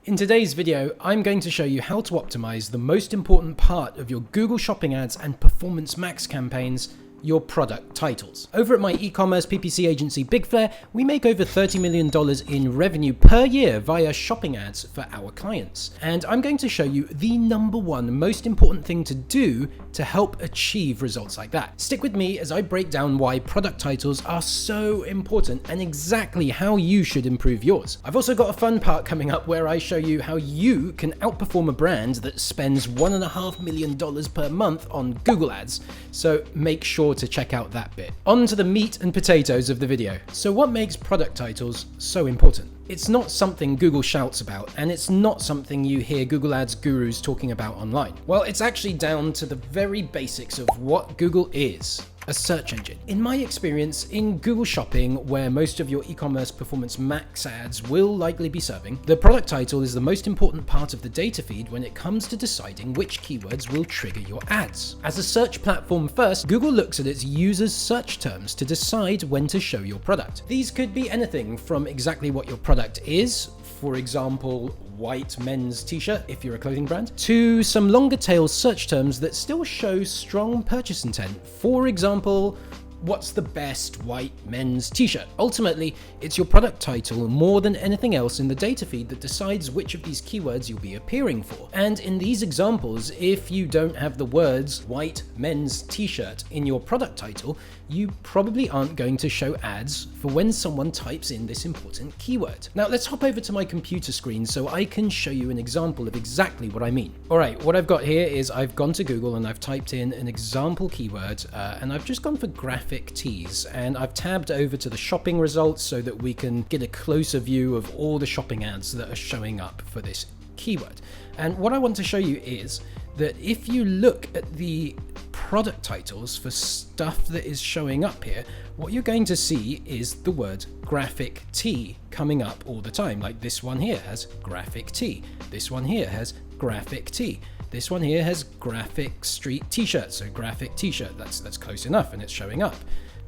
In today's video, I'm going to show you how to optimize the most important part of your Google Shopping ads and Performance Max campaigns, your product titles. Over at my e-commerce PPC agency BigFlair, we make over $30 million in revenue per year via shopping ads for our clients. And I'm going to show you the number one most important thing to do to help achieve results like that. Stick with me as I break down why product titles are so important and exactly how you should improve yours. I've also got a fun part coming up where I show you how you can outperform a brand that spends $1.5 million per month on Google ads. So make sure to check out that bit. On to the meat and potatoes of the video. So what makes product titles so important? It's not something Google shouts about, and it's not something you hear Google Ads gurus talking about online. Well, it's actually down to the very basics of what Google is. A search engine. In my experience, in Google Shopping, where most of your e-commerce Performance Max ads will likely be serving, the product title is the most important part of the data feed when it comes to deciding which keywords will trigger your ads. As a search platform first, Google looks at its users' search terms to decide when to show your product. These could be anything from exactly what your product is, for example, white men's t-shirt if you're a clothing brand, to some longer tail search terms that still show strong purchase intent. For example, what's the best white men's t-shirt? Ultimately, it's your product title more than anything else in the data feed that decides which of these keywords you'll be appearing for. And in these examples, if you don't have the words white men's t-shirt in your product title, you probably aren't going to show ads for when someone types in this important keyword. Now let's hop over to my computer screen so I can show you an example of exactly what I mean. All right, what I've got here is I've gone to Google and I've typed in an example keyword and I've just gone for graphic tees, and I've tabbed over to the shopping results so that we can get a closer view of all the shopping ads that are showing up for this keyword. And what I want to show you is that if you look at the product titles for stuff that is showing up here, what you're going to see is the word graphic tee coming up all the time. Like this one here has graphic tee. This one here has graphic tee. This one here has graphic street t-shirt. So graphic t-shirt, that's close enough and it's showing up.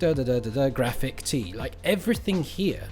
Graphic tee. Like everything here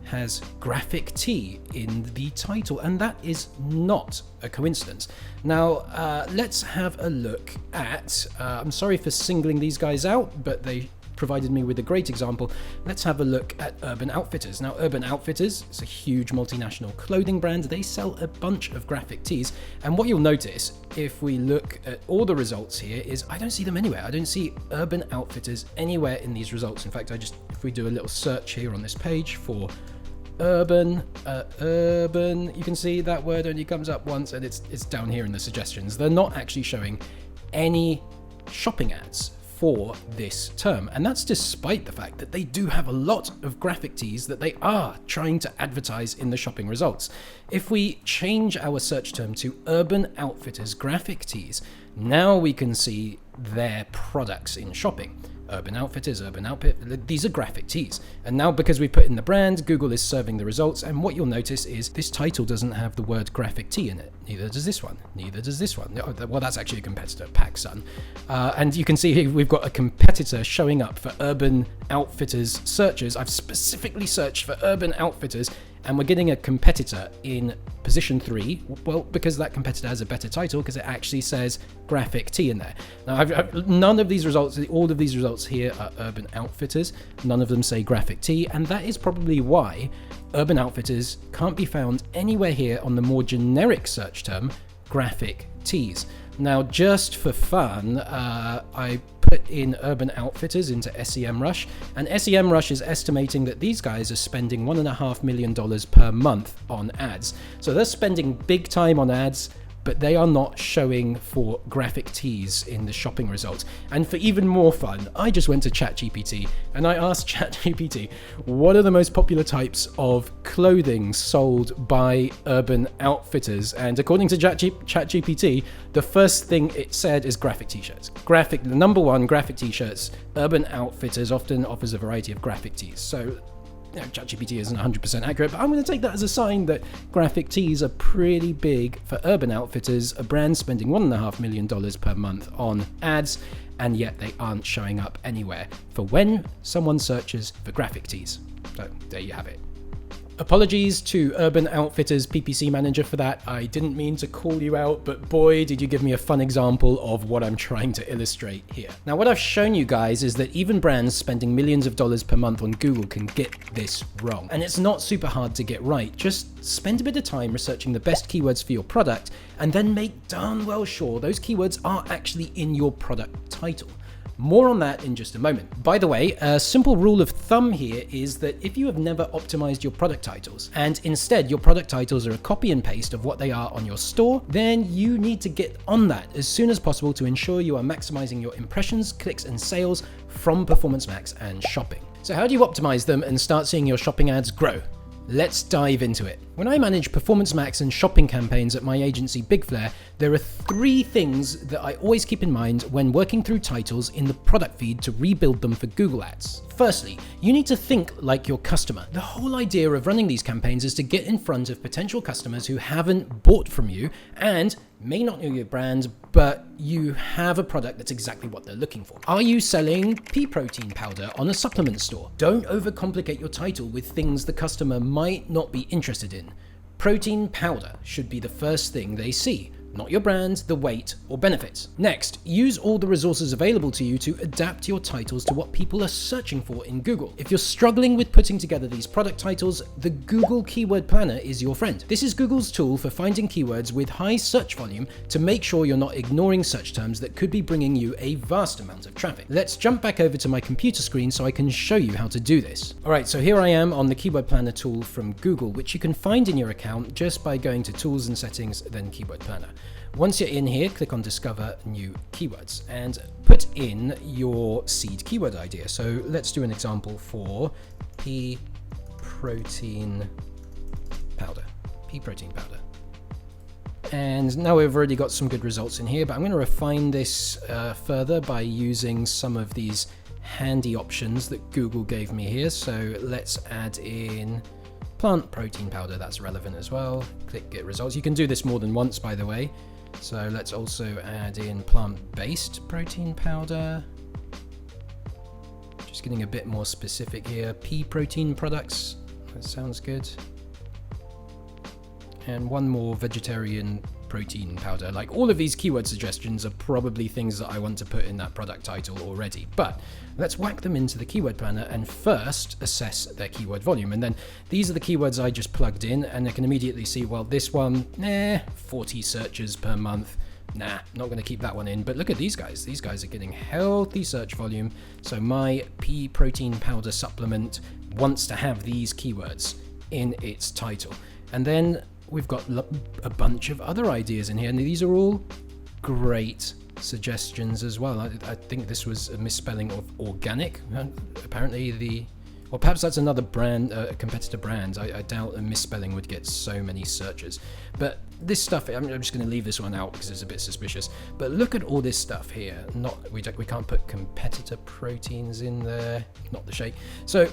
has graphic tee in the title, and that is not a coincidence. Now, let's have a look at, I'm sorry for singling these guys out, but they provided me with a great example. Let's have a look at Urban Outfitters. Now, Urban Outfitters is a huge multinational clothing brand. They sell a bunch of graphic tees, and what you'll notice if we look at all the results here is I don't see them anywhere. I don't see Urban Outfitters anywhere in these results. In fact, if we do a little search here on this page for urban, you can see that word only comes up once, and it's down here in the suggestions. They're not actually showing any shopping ads for this term, and that's despite the fact that they do have a lot of graphic tees that they are trying to advertise in the shopping results. If we change our search term to Urban Outfitters graphic tees, now we can see their products in shopping. Urban Outfitters, these are graphic tees. And now because we put in the brand, Google is serving the results, and what you'll notice is this title doesn't have the word graphic tee in it. Neither does this one. Neither does this one. Well, that's actually a competitor, PacSun. And you can see here we've got a competitor showing up for Urban Outfitters searches. I've specifically searched for Urban Outfitters, and we're getting a competitor in position 3, well, because that competitor has a better title, because it actually says graphic tee in there. Now, none of these results, all of these results here are Urban Outfitters. None of them say graphic tee, and that is probably why Urban Outfitters can't be found anywhere here on the more generic search term, graphic tees. Now, just for fun, I put in Urban Outfitters into SEMrush, and SEMrush is estimating that these guys are spending $1.5 million per month on ads. So they're spending big time on ads, but they are not showing for graphic tees in the shopping results. And for even more fun, I just went to ChatGPT and I asked ChatGPT, what are the most popular types of clothing sold by Urban Outfitters? And according to ChatGPT, the first thing it said is graphic t-shirts. The number one, graphic t-shirts. Urban Outfitters often offers a variety of graphic tees. So ChatGPT isn't 100% accurate, but I'm going to take that as a sign that graphic tees are pretty big for Urban Outfitters, a brand spending $1.5 million per month on ads, and yet they aren't showing up anywhere for when someone searches for graphic tees. So there you have it. Apologies to Urban Outfitters PPC Manager for that. I didn't mean to call you out, but boy, did you give me a fun example of what I'm trying to illustrate here. Now, what I've shown you guys is that even brands spending millions of dollars per month on Google can get this wrong. And it's not super hard to get right. Just spend a bit of time researching the best keywords for your product, and then make darn well sure those keywords are actually in your product title. More on that in just a moment. By the way, a simple rule of thumb here is that if you have never optimized your product titles, and instead your product titles are a copy and paste of what they are on your store, then you need to get on that as soon as possible to ensure you are maximizing your impressions, clicks, and sales from Performance Max and shopping. So how do you optimize them and start seeing your shopping ads grow? Let's dive into it. When I manage Performance Max and shopping campaigns at my agency Big Flare, there are 3 things that I always keep in mind when working through titles in the product feed to rebuild them for Google Ads. Firstly, you need to think like your customer. The whole idea of running these campaigns is to get in front of potential customers who haven't bought from you and may not know your brand, but you have a product that's exactly what they're looking for. Are you selling pea protein powder on a supplement store? Don't overcomplicate your title with things the customer might not be interested in. Protein powder should be the first thing they see, not your brand, the weight, or benefits. Next, use all the resources available to you to adapt your titles to what people are searching for in Google. If you're struggling with putting together these product titles, the Google Keyword Planner is your friend. This is Google's tool for finding keywords with high search volume to make sure you're not ignoring search terms that could be bringing you a vast amount of traffic. Let's jump back over to my computer screen so I can show you how to do this. Alright, so here I am on the Keyword Planner tool from Google, which you can find in your account just by going to Tools and Settings, then Keyword Planner. Once you're in here, click on Discover New Keywords and put in your seed keyword idea. So let's do an example for pea protein powder. Pea protein powder. And now we've already got some good results in here, but I'm going to refine this further by using some of these handy options that Google gave me here. So let's add in plant protein powder. That's relevant as well. Click Get Results. You can do this more than once, by the way. So let's also add in plant-based protein powder. Just getting a bit more specific here. Pea protein products. That sounds good. And one more vegetarian protein powder. Like, all of these keyword suggestions are probably things that I want to put in that product title already, but let's whack them into the keyword planner and first assess their keyword volume. And then these are the keywords I just plugged in, and I can immediately see, well, this one, 40 searches per month. Nah, not going to keep that one in. But look at these guys. These guys are getting healthy search volume. So my pea protein powder supplement wants to have these keywords in its title. And then we've got a bunch of other ideas in here, and these are all great suggestions as well. I think this was a misspelling of organic. Apparently or perhaps that's another brand, a competitor brand. I doubt a misspelling would get so many searches. But this stuff, I'm just going to leave this one out because it's a bit suspicious. But look at all this stuff here. We can't put competitor proteins in there, not the shake. So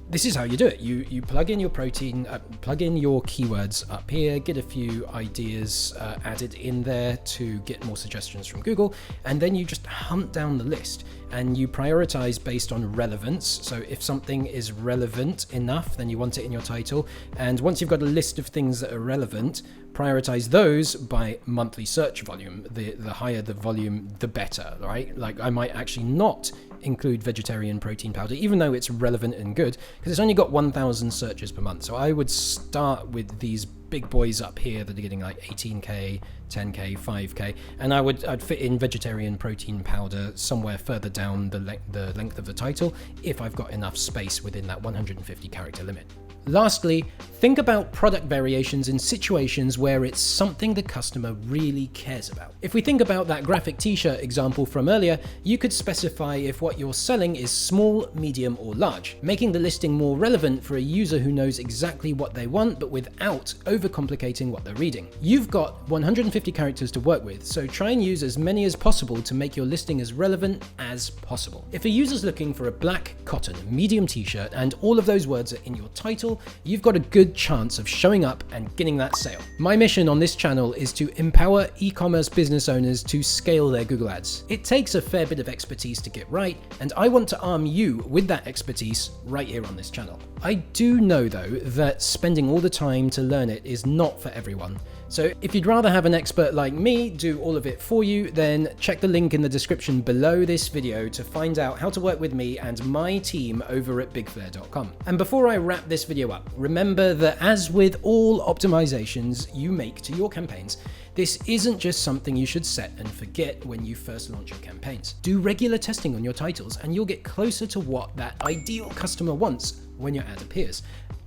this is how you do it. You plug in your protein, plug in your keywords up here, get a few ideas added in there to get more suggestions from Google, and then you just hunt down the list and you prioritize based on relevance. So if something is relevant enough, then you want it in your title. And once you've got a list of things that are relevant, prioritize those by monthly search volume. The higher the volume, the better, right? Like, I might actually not include vegetarian protein powder, even though it's relevant and good, because it's only got 1,000 searches per month. So I would start with these big boys up here that are getting like 18k, 10k, 5k, and I'd fit in vegetarian protein powder somewhere further down the length of the title if I've got enough space within that 150 character limit. Lastly, think about product variations in situations where it's something the customer really cares about. If we think about that graphic t-shirt example from earlier, you could specify if what you're selling is small, medium, or large, making the listing more relevant for a user who knows exactly what they want, but without overcomplicating what they're reading. You've got 150 characters to work with, so try and use as many as possible to make your listing as relevant as possible. If a user's looking for a black cotton medium t-shirt and all of those words are in your title, you've got a good chance of showing up and getting that sale. My mission on this channel is to empower e-commerce business owners to scale their Google Ads. It takes a fair bit of expertise to get right, and I want to arm you with that expertise right here on this channel. I do know though that spending all the time to learn it is not for everyone. So if you'd rather have an expert like me do all of it for you, then check the link in the description below this video to find out how to work with me and my team over at bigflare.com. And before I wrap this video up, remember that as with all optimizations you make to your campaigns, this isn't just something you should set and forget when you first launch your campaigns. Do regular testing on your titles and you'll get closer to what that ideal customer wants when your ad appears,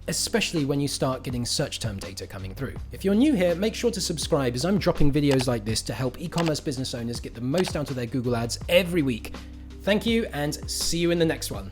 especially when you start getting search term data coming through. If you're new here, make sure to subscribe as I'm dropping videos like this to help e-commerce business owners get the most out of their Google ads every week. Thank you and see you in the next one.